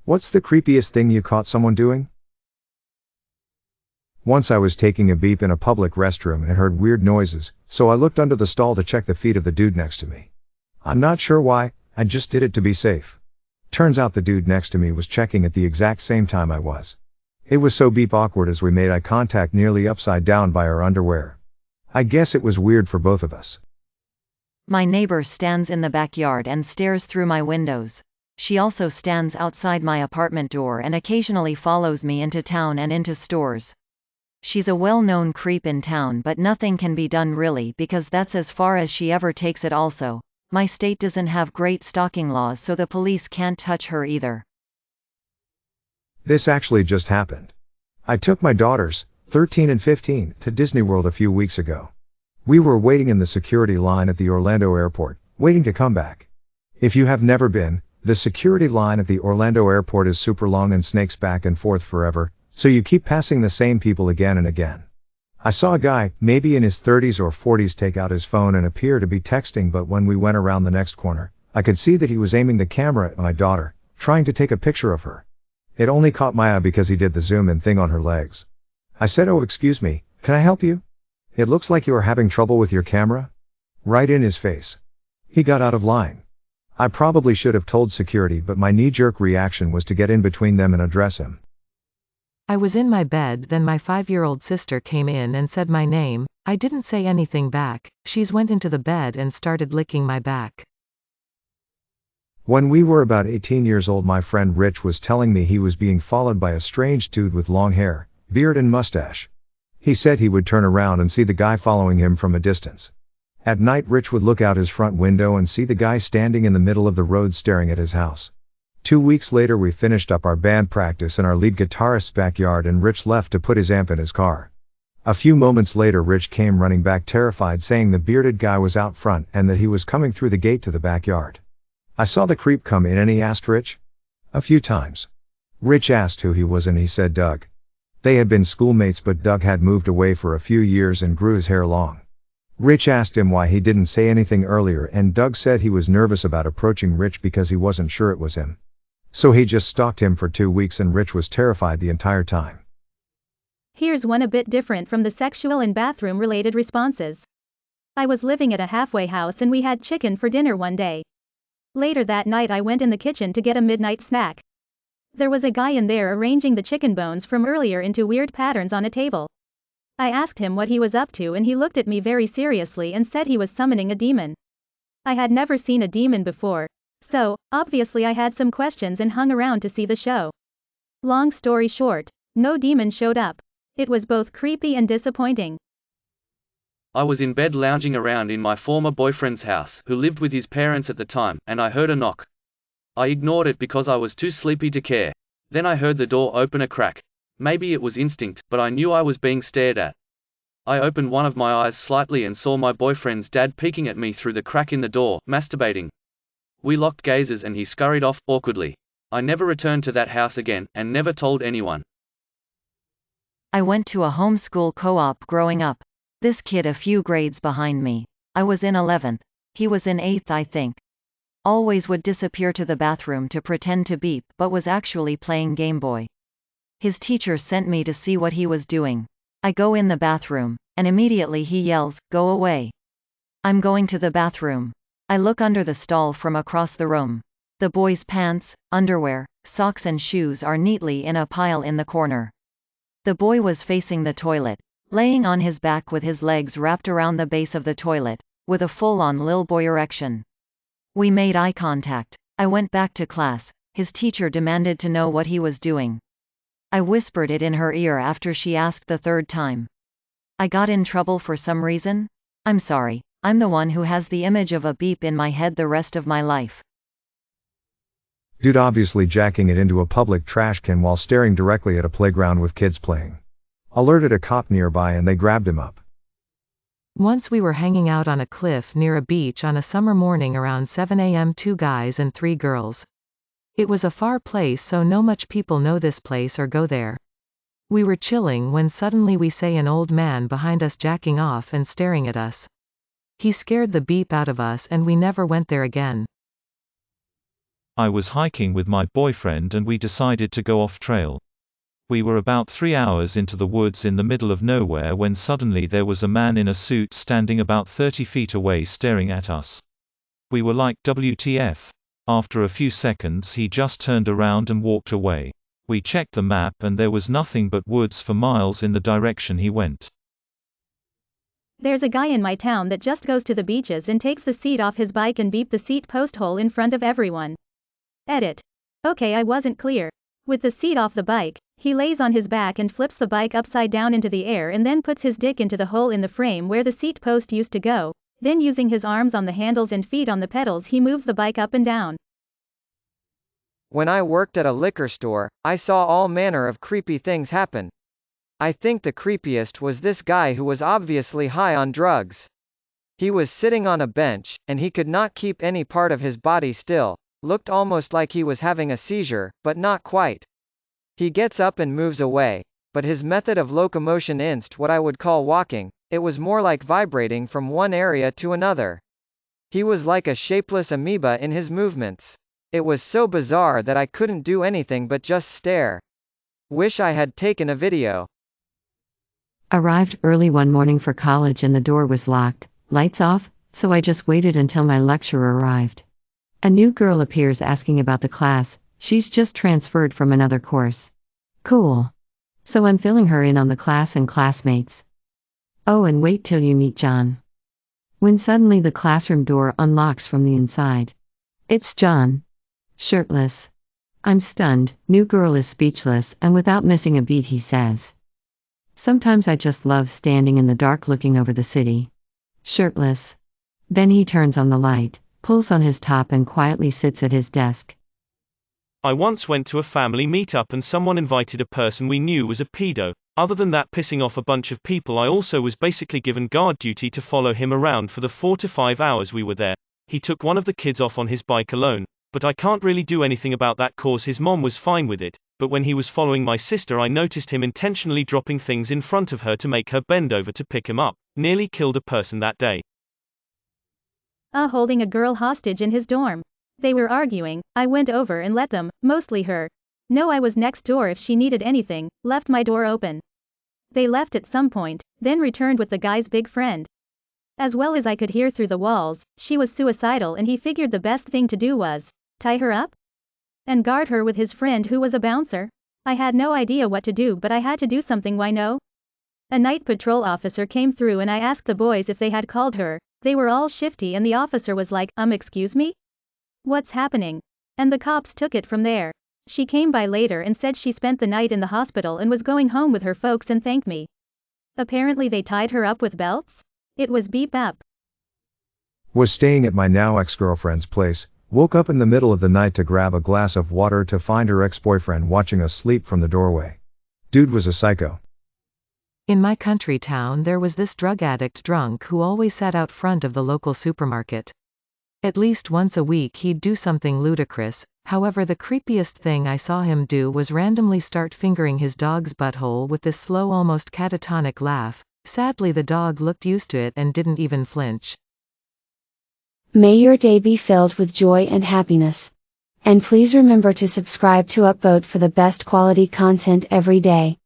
What's the creepiest thing you caught someone doing? Once I was taking a beep in a public restroom and heard weird noises, so I looked under the stall to check the feet of the dude next to me. I'm not sure why, I just did it to be safe. Turns out the dude next to me was checking at the exact same time I was. It was so beep awkward as we made eye contact nearly upside down by our underwear. I guess it was weird for both of us. My neighbor stands in the backyard and stares through my windows. She also stands outside my apartment door and occasionally follows me into town and into stores. She's a well-known creep in town, but nothing can be done really because that's as far as she ever takes it. Also, my state doesn't have great stalking laws, so the police can't touch her either. This actually just happened. I took my daughters, 13 and 15, to Disney World a few weeks ago. We were waiting in the security line at the Orlando airport, waiting to come back. If you have never been, the security line at the Orlando airport is super long and snakes back and forth forever, so you keep passing the same people again and again. I saw a guy, maybe in his 30s or 40s, take out his phone and appear to be texting, but when we went around the next corner, I could see that he was aiming the camera at my daughter, trying to take a picture of her. It only caught my eye because he did the zoom in thing on her legs. I said, "Oh, excuse me, can I help you? It looks like you are having trouble with your camera." Right in his face. He got out of line. I probably should have told security, but my knee-jerk reaction was to get in between them and address him. I was in my bed, then my 5-year-old sister came in and said my name. I didn't say anything back. She's went into the bed and started licking my back. When we were about 18 years old, my friend Rich was telling me he was being followed by a strange dude with long hair, beard and mustache. He said he would turn around and see the guy following him from a distance. At night, Rich would look out his front window and see the guy standing in the middle of the road staring at his house. 2 weeks later, we finished up our band practice in our lead guitarist's backyard and Rich left to put his amp in his car. A few moments later, Rich came running back terrified, saying the bearded guy was out front and that he was coming through the gate to the backyard. I saw the creep come in and he asked Rich a few times. Rich asked who he was and he said Doug. They had been schoolmates, but Doug had moved away for a few years and grew his hair long. Rich asked him why he didn't say anything earlier, and Doug said he was nervous about approaching Rich because he wasn't sure it was him. So he just stalked him for 2 weeks and Rich was terrified the entire time. Here's one a bit different from the sexual and bathroom related responses. I was living at a halfway house and we had chicken for dinner one day. Later that night I went in the kitchen to get a midnight snack. There was a guy in there arranging the chicken bones from earlier into weird patterns on a table. I asked him what he was up to and he looked at me very seriously and said he was summoning a demon. I had never seen a demon before, so, obviously I had some questions and hung around to see the show. Long story short, no demon showed up. It was both creepy and disappointing. I was in bed lounging around in my former boyfriend's house, who lived with his parents at the time, and I heard a knock. I ignored it because I was too sleepy to care. Then I heard the door open a crack. Maybe it was instinct, but I knew I was being stared at. I opened one of my eyes slightly and saw my boyfriend's dad peeking at me through the crack in the door, masturbating. We locked gazes and he scurried off, awkwardly. I never returned to that house again, and never told anyone. I went to a homeschool co-op growing up. This kid a few grades behind me. I was in 11th. He was in 8th, I think. Always would disappear to the bathroom to pretend to beep, but was actually playing Game Boy. His teacher sent me to see what he was doing. I go in the bathroom, and immediately he yells, "Go away. I'm going to the bathroom." I look under the stall from across the room. The boy's pants, underwear, socks and shoes are neatly in a pile in the corner. The boy was facing the toilet, laying on his back with his legs wrapped around the base of the toilet, with a full-on lil boy erection. We made eye contact. I went back to class. His teacher demanded to know what he was doing. I whispered it in her ear after she asked the third time. I got in trouble for some reason? I'm sorry. I'm the one who has the image of a beep in my head the rest of my life. Dude obviously jacking it into a public trash can while staring directly at a playground with kids playing. Alerted a cop nearby and they grabbed him up. Once we were hanging out on a cliff near a beach on a summer morning around 7 a.m. 2 guys and 3 girls. It was a far place, so no much people know this place or go there. We were chilling when suddenly we see an old man behind us jacking off and staring at us. He scared the beep out of us and we never went there again. I was hiking with my boyfriend and we decided to go off trail. We were about 3 hours into the woods in the middle of nowhere when suddenly there was a man in a suit standing about 30 feet away staring at us. We were like, WTF? After a few seconds he just turned around and walked away. We checked the map and there was nothing but woods for miles in the direction he went. There's a guy in my town that just goes to the beaches and takes the seat off his bike and beep the seat post hole in front of everyone. Edit. Okay, I wasn't clear. With the seat off the bike, he lays on his back and flips the bike upside down into the air and then puts his dick into the hole in the frame where the seat post used to go. Then using his arms on the handles and feet on the pedals he moves the bike up and down. When I worked at a liquor store, I saw all manner of creepy things happen. I think the creepiest was this guy who was obviously high on drugs. He was sitting on a bench, and he could not keep any part of his body still, looked almost like he was having a seizure, but not quite. He gets up and moves away, but his method of locomotion isn't what I would call walking, it was more like vibrating from one area to another. He was like a shapeless amoeba in his movements. It was so bizarre that I couldn't do anything but just stare. Wish I had taken a video. Arrived early one morning for college and the door was locked, lights off, so I just waited until my lecturer arrived. A new girl appears asking about the class, she's just transferred from another course. Cool. So I'm filling her in on the class and classmates. Oh, and wait till you meet John. When suddenly the classroom door unlocks from the inside. It's John. Shirtless. I'm stunned, new girl is speechless, and without missing a beat he says, "Sometimes I just love standing in the dark looking over the city." Shirtless. Then he turns on the light, pulls on his top and quietly sits at his desk. I once went to a family meetup and someone invited a person we knew was a pedo. Other than that pissing off a bunch of people, I also was basically given guard duty to follow him around for the 4 to 5 hours we were there. He took one of the kids off on his bike alone, but I can't really do anything about that cause his mom was fine with it, but when he was following my sister I noticed him intentionally dropping things in front of her to make her bend over to pick him up. Nearly killed a person that day. Holding a girl hostage in his dorm. They were arguing, I went over and let them, mostly her, know I was next door if she needed anything, left my door open. They left at some point, then returned with the guy's big friend. As well as I could hear through the walls, she was suicidal and he figured the best thing to do was tie her up and guard her with his friend who was a bouncer. I had no idea what to do, but I had to do something. Why no? A night patrol officer came through and I asked the boys if they had called her. They were all shifty and the officer was like, excuse me? What's happening? And the cops took it from there. She came by later and said she spent the night in the hospital and was going home with her folks and thanked me. Apparently they tied her up with belts? It was beep up. Was staying at my now ex-girlfriend's place, woke up in the middle of the night to grab a glass of water to find her ex-boyfriend watching us sleep from the doorway. Dude was a psycho. In my country town there was this drug addict drunk who always sat out front of the local supermarket. At least once a week he'd do something ludicrous, however the creepiest thing I saw him do was randomly start fingering his dog's butthole with this slow almost catatonic laugh. Sadly the dog looked used to it and didn't even flinch. May your day be filled with joy and happiness. And please remember to subscribe to Upvote for the best quality content every day.